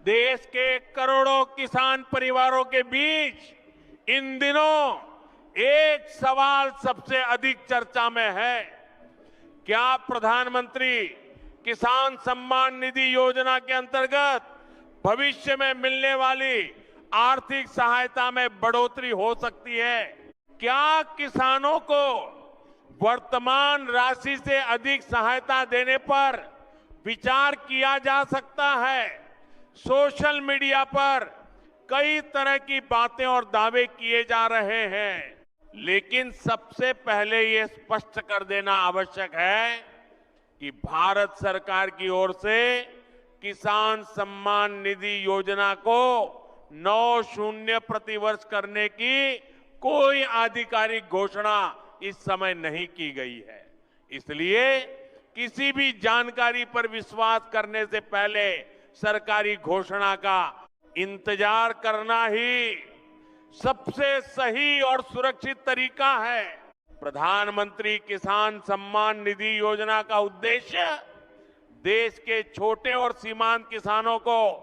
देश के करोड़ों किसान परिवारों के बीच इन दिनों एक सवाल सबसे अधिक चर्चा में है। क्या प्रधानमंत्री किसान सम्मान निधि योजना के अंतर्गत भविष्य में मिलने वाली आर्थिक सहायता में बढ़ोतरी हो सकती है? क्या किसानों को वर्तमान राशि से अधिक सहायता देने पर विचार किया जा सकता है? सोशल मीडिया पर कई तरह की बातें और दावे किए जा रहे हैं, लेकिन सबसे पहले ये स्पष्ट कर देना आवश्यक है कि भारत सरकार की ओर से किसान सम्मान निधि योजना को 9 प्रतिवर्ष करने की कोई आधिकारिक घोषणा इस समय नहीं की गई है। इसलिए किसी भी जानकारी पर विश्वास करने से पहले सरकारी घोषणा का इंतजार करना ही सबसे सही और सुरक्षित तरीका है। प्रधानमंत्री किसान सम्मान निधि योजना का उद्देश्य देश के छोटे और सीमांत किसानों को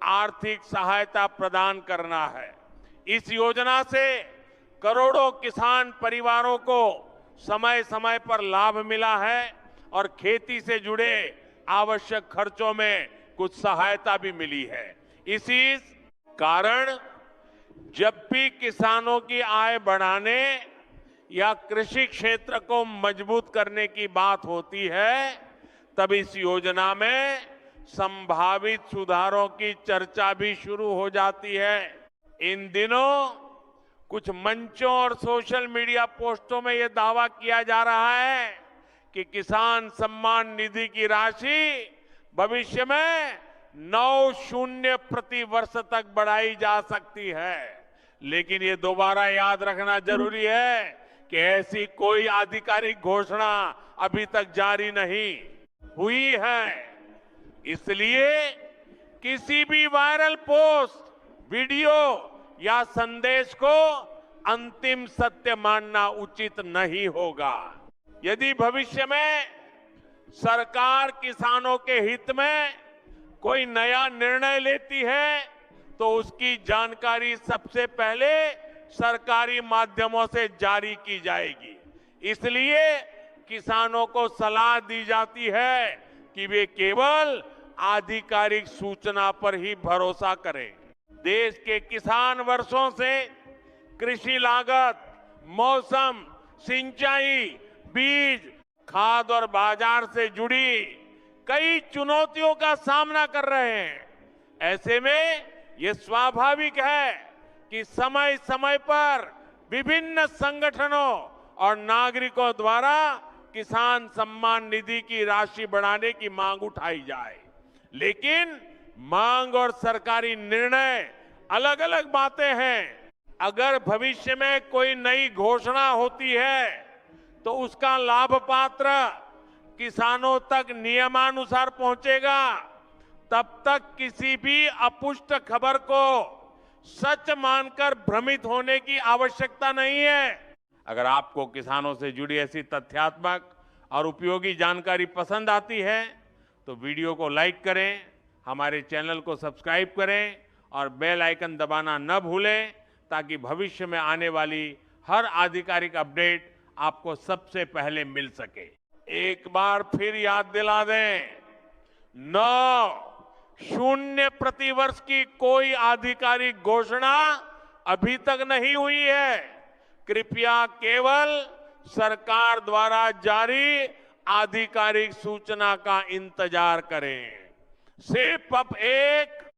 आर्थिक सहायता प्रदान करना है। इस योजना से करोड़ों किसान परिवारों को समय समय पर लाभ मिला है और खेती से जुड़े आवश्यक खर्चों में कुछ सहायता भी मिली है। इसी कारण जब भी किसानों की आय बढ़ाने या कृषि क्षेत्र को मजबूत करने की बात होती है, तब इस योजना में संभावित सुधारों की चर्चा भी शुरू हो जाती है। इन दिनों कुछ मंचों और सोशल मीडिया पोस्टों में यह दावा किया जा रहा है कि किसान सम्मान निधि की राशि भविष्य में 9 प्रति वर्ष तक बढ़ाई जा सकती है। लेकिन ये दोबारा याद रखना जरूरी है कि ऐसी कोई आधिकारिक घोषणा अभी तक जारी नहीं हुई है। इसलिए किसी भी वायरल पोस्ट, वीडियो या संदेश को अंतिम सत्य मानना उचित नहीं होगा। यदि भविष्य में सरकार किसानों के हित में कोई नया निर्णय लेती है तो उसकी जानकारी सबसे पहले सरकारी माध्यमों से जारी की जाएगी। इसलिए किसानों को सलाह दी जाती है कि वे केवल आधिकारिक सूचना पर ही भरोसा करें। देश के किसान वर्षों से कृषि लागत, मौसम, सिंचाई, बीज, खाद और बाजार से जुड़ी कई चुनौतियों का सामना कर रहे हैं। ऐसे में ये स्वाभाविक है कि समय समय पर विभिन्न संगठनों और नागरिकों द्वारा किसान सम्मान निधि की राशि बढ़ाने की मांग उठाई जाए। लेकिन मांग और सरकारी निर्णय अलग अलग बातें हैं। अगर भविष्य में कोई नई घोषणा होती है तो उसका लाभ पात्र किसानों तक नियमानुसार पहुंचेगा। तब तक किसी भी अपुष्ट खबर को सच मानकर भ्रमित होने की आवश्यकता नहीं है। अगर आपको किसानों से जुड़ी ऐसी तथ्यात्मक और उपयोगी जानकारी पसंद आती है तो वीडियो को लाइक करें, हमारे चैनल को सब्सक्राइब करें और बेल आइकन दबाना न भूलें ताकि भविष्य में आने वाली हर आधिकारिक अपडेट आपको सबसे पहले मिल सके। एक बार फिर याद दिला दें, 9 प्रतिवर्ष की कोई आधिकारिक घोषणा अभी तक नहीं हुई है। कृपया केवल सरकार द्वारा जारी आधिकारिक सूचना का इंतजार करें। सिर्फ अब एक